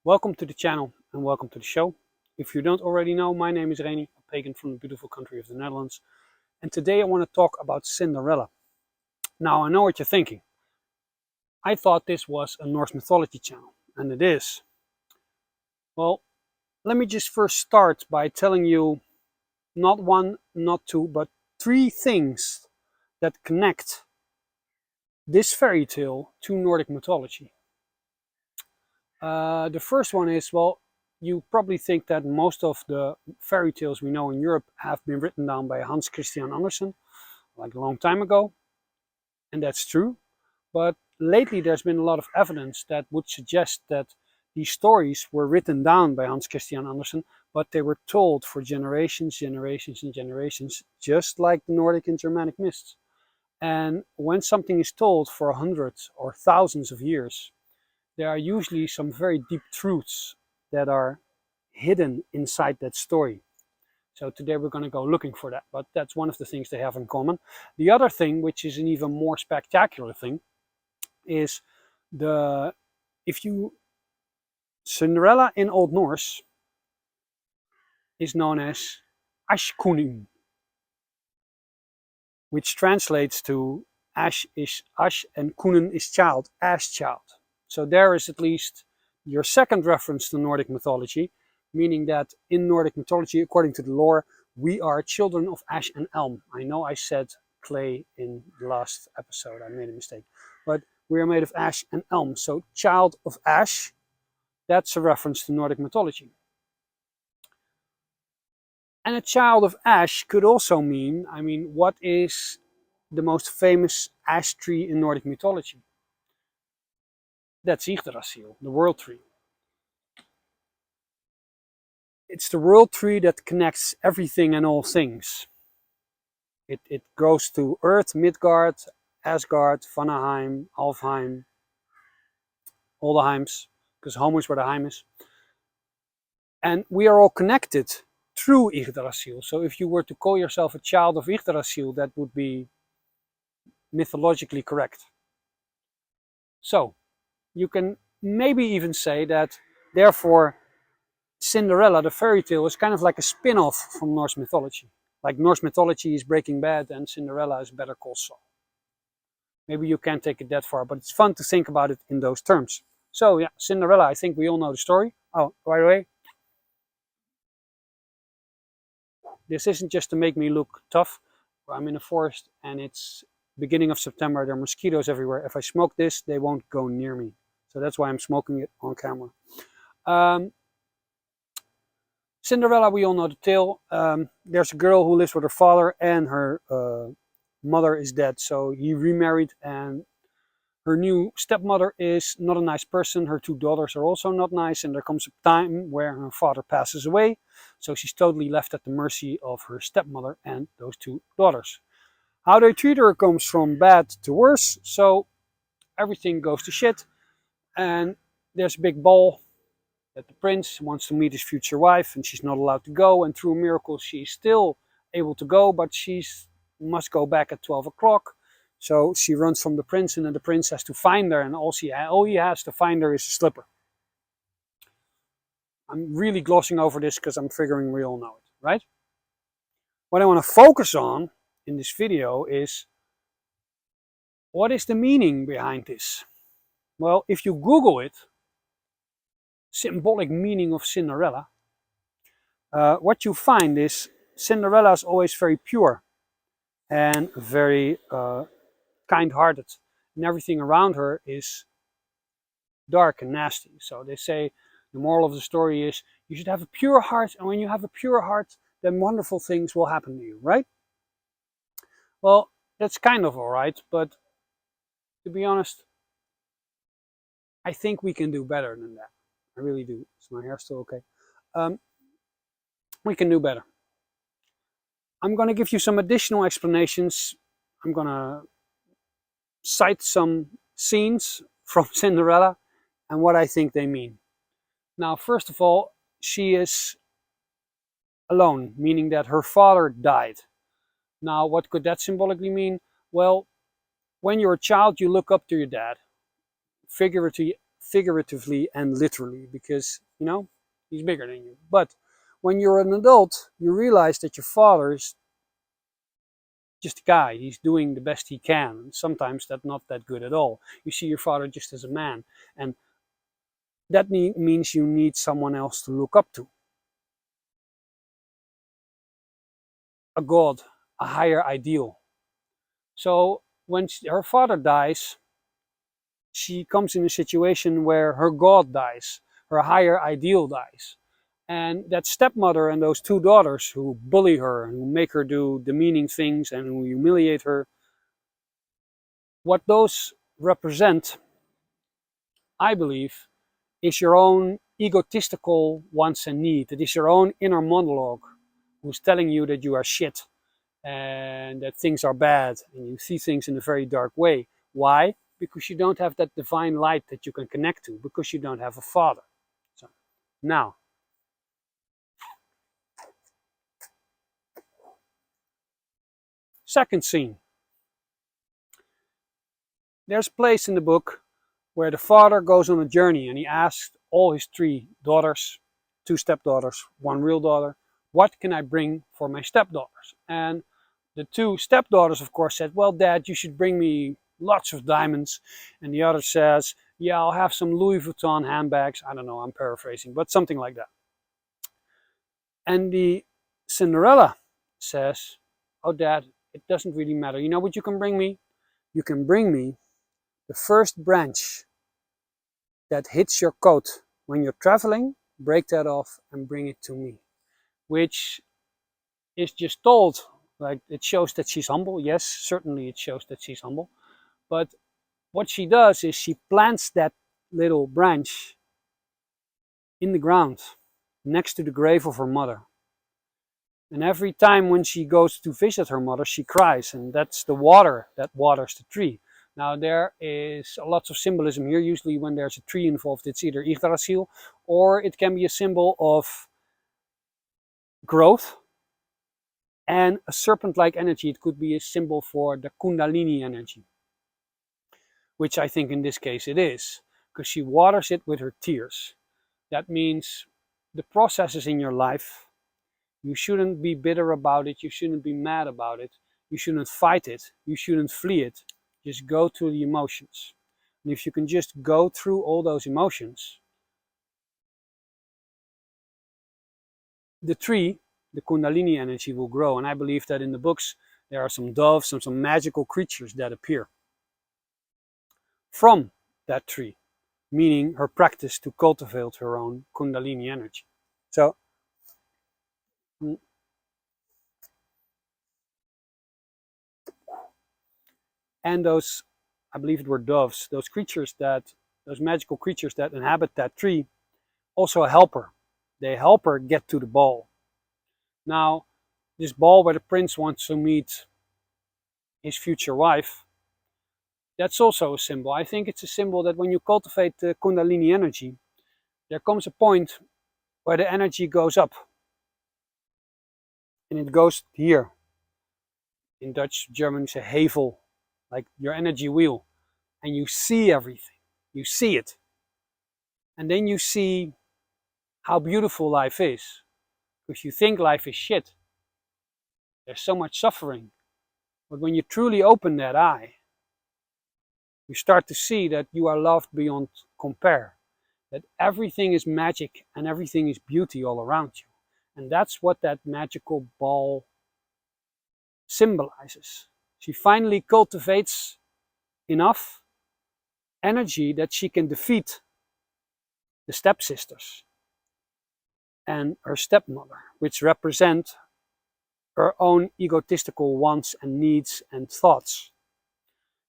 Welcome to the channel and welcome to the show. If you don't already know, my name is Reni, a pagan from the beautiful country of the Netherlands. And today I want to talk about Cinderella. Now I know what you're thinking. I thought this was a Norse mythology channel, and it is. Well, let me just first start by telling you not one, not two, but three things that connect this fairy tale to Nordic mythology. The first one is, well, you probably think that most of the fairy tales we know in Europe have been written down by Hans Christian Andersen, like a long time ago. And that's true. But lately there's been a lot of evidence that would suggest that these stories were written down by Hans Christian Andersen, but they were told for generations, generations, and generations, just like the Nordic and Germanic myths. And when something is told for hundreds or thousands of years, there are usually some very deep truths that are hidden inside that story. So today we're going to go looking for that, but that's one of the things they have in common. The other thing, which is an even more spectacular thing, is Cinderella in Old Norse is known as Ashkunin, which translates to Ash is Ash and Kunin is child, Ash child. So there is at least your second reference to Nordic mythology, meaning that in Nordic mythology, according to the lore, we are children of Ash and Elm. I know I said clay in the last episode, I made a mistake, but we are made of Ash and Elm. So child of Ash, that's a reference to Nordic mythology. And a child of Ash could also mean, what is the most famous ash tree in Nordic mythology? That's Yggdrasyl, the world tree. It's the world tree that connects everything and all things. It goes to Earth, Midgard, Asgard, Vanaheim, Alfheim, all the Heims, because home is where the Heim is. And we are all connected through Yggdrasyl. So if you were to call yourself a child of Yggdrasyl, that would be mythologically correct. So you can maybe even say that, therefore, Cinderella, the fairy tale, is kind of like a spin-off from Norse mythology. Like Norse mythology is Breaking Bad and Cinderella is Better Call Saul. Maybe you can't take it that far, but it's fun to think about it in those terms. So yeah, Cinderella, I think we all know the story. Oh, by the way, this isn't just to make me look tough. I'm in a forest and it's beginning of September. There are mosquitoes everywhere. If I smoke this, they won't go near me. So that's why I'm smoking it on camera. Cinderella, we all know the tale. There's a girl who lives with her father and her mother is dead. So he remarried and her new stepmother is not a nice person. Her two daughters are also not nice. And there comes a time where her father passes away. So she's totally left at the mercy of her stepmother and those two daughters. How they treat her comes from bad to worse. So everything goes to shit. And there's a big ball that the prince wants to meet his future wife and she's not allowed to go. And through a miracle, she's still able to go, but she must go back at 12 o'clock. So she runs from the prince and then the prince has to find her and all he has to find her is a slipper. I'm really glossing over this because I'm figuring we all know it, right? What I want to focus on in this video is, what is the meaning behind this? Well, if you Google it, symbolic meaning of Cinderella, what you find is Cinderella is always very pure and very kind-hearted, and everything around her is dark and nasty. So they say the moral of the story is you should have a pure heart, and when you have a pure heart, then wonderful things will happen to you, right? Well, that's kind of all right, but to be honest, I think we can do better than that. I really do. Is my hair still okay? We can do better. I'm going to give you some additional explanations. I'm going to cite some scenes from Cinderella and what I think they mean. Now, first of all, she is alone, meaning that her father died. Now, what could that symbolically mean? Well, when you're a child, you look up to your dad. figuratively and literally, because, you know, he's bigger than you. But when you're an adult, you realize that your father is just a guy. He's doing the best he can. Sometimes that's not that good at all. You see your father just as a man. And that means you need someone else to look up to. A god, a higher ideal. So when her father dies, she comes in a situation where her god dies, her higher ideal dies. And that stepmother and those two daughters who bully her and who make her do demeaning things and who humiliate her, what those represent, I believe, is your own egotistical wants and need. It is your own inner monologue who's telling you that you are shit and that things are bad and you see things in a very dark way. Why? Because you don't have that divine light that you can connect to, because you don't have a father. So now, second scene. There's a place in the book where the father goes on a journey and he asks all his three daughters, two stepdaughters, one real daughter, what can I bring for my stepdaughters? And the two stepdaughters, of course, said, well, Dad, you should bring me lots of diamonds. And the other says, yeah, I'll have some Louis Vuitton handbags. I don't know, I'm paraphrasing, but something like that. And the Cinderella says, oh, Dad, it doesn't really matter. You know what you can bring me? You can bring me the first branch that hits your coat when you're traveling, break that off and bring it to me. Which is just told, like, it shows that she's humble. Yes, certainly it shows that she's humble. But what she does is she plants that little branch in the ground next to the grave of her mother. And every time when she goes to visit her mother, she cries, and that's the water that waters the tree. Now, there is lots of symbolism here. Usually when there's a tree involved, it's either yggdrasyl, or it can be a symbol of growth and a serpent-like energy. It could be a symbol for the kundalini energy, which I think in this case it is, because she waters it with her tears. That means the processes in your life, you shouldn't be bitter about it, you shouldn't be mad about it, you shouldn't fight it, you shouldn't flee it. Just go through the emotions. And if you can just go through all those emotions, the tree, the kundalini energy, will grow. And I believe that in the books there are some doves and some magical creatures that appear from that tree, meaning her practice to cultivate her own kundalini energy. So, and those, I believe it were doves, those creatures that, those magical creatures that inhabit that tree, also help her. They help her get to the ball. Now, this ball where the prince wants to meet his future wife, that's also a symbol. I think it's a symbol that when you cultivate the kundalini energy, there comes a point where the energy goes up. And it goes here. In Dutch, German, you say hevel, like your energy wheel. And you see everything. You see it. And then you see how beautiful life is. Because you think life is shit. There's so much suffering. But when you truly open that eye, you start to see that you are loved beyond compare. That everything is magic and everything is beauty all around you. And that's what that magical ball symbolizes. She finally cultivates enough energy that she can defeat the stepsisters and her stepmother, which represent her own egotistical wants and needs and thoughts.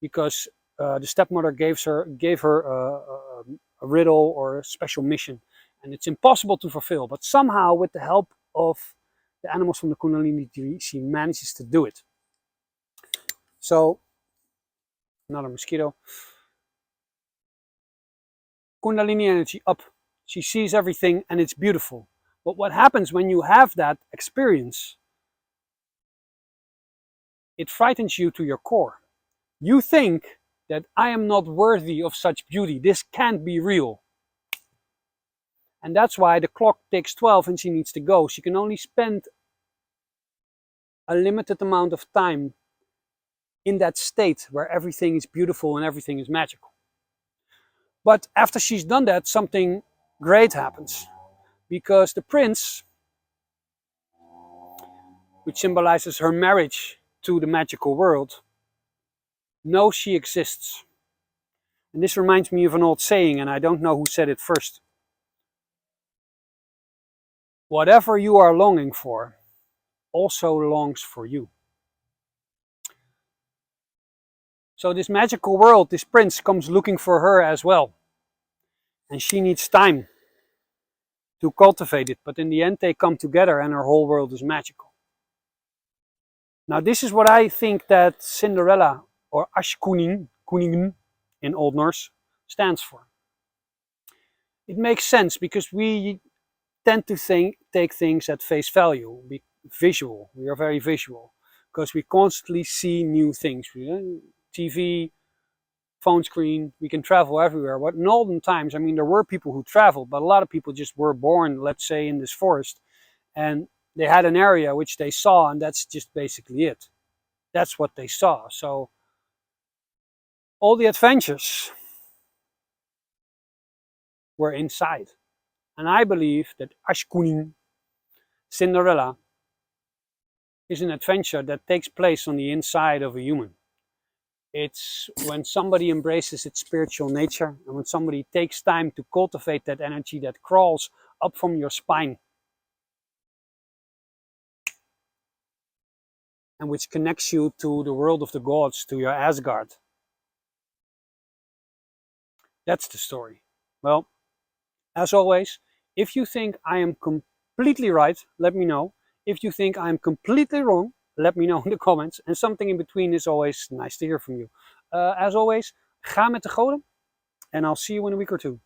Because the stepmother gave her a riddle or a special mission, and it's impossible to fulfill. But somehow, with the help of the animals from the Kundalini tree, she manages to do it. So, another mosquito. Kundalini energy up. She sees everything and it's beautiful. But what happens when you have that experience? It frightens you to your core. You think that I am not worthy of such beauty. This can't be real. And that's why the clock ticks 12 and she needs to go. She can only spend a limited amount of time in that state where everything is beautiful and everything is magical. But after she's done that, something great happens. Because the prince, which symbolizes her marriage to the magical world, knows she exists. And this reminds me of an old saying, and I don't know who said it first. Whatever you are longing for also longs for you. So this magical world, this prince, comes looking for her as well. And she needs time to cultivate it. But in the end, they come together and her whole world is magical. Now this is what I think that Cinderella, or Ashkuning, Koningin in Old Norse, stands for. It makes sense because we tend to take things at face value, visual. We are very visual because we constantly see new things. TV, phone screen, we can travel everywhere. But in olden times, I mean, there were people who traveled, but a lot of people just were born, let's say, in this forest, and they had an area which they saw, and that's just basically it. That's what they saw. So all the adventures were inside. And I believe that Ashkuning, Cinderella, is an adventure that takes place on the inside of a human. It's when somebody embraces its spiritual nature and when somebody takes time to cultivate that energy that crawls up from your spine and which connects you to the world of the gods, to your Asgard. That's the story. Well, as always, if you think I am completely right, let me know. If you think I'm completely wrong, let me know in the comments. And something in between is always nice to hear from you. As always, ga met de goden. And I'll see you in a week or two.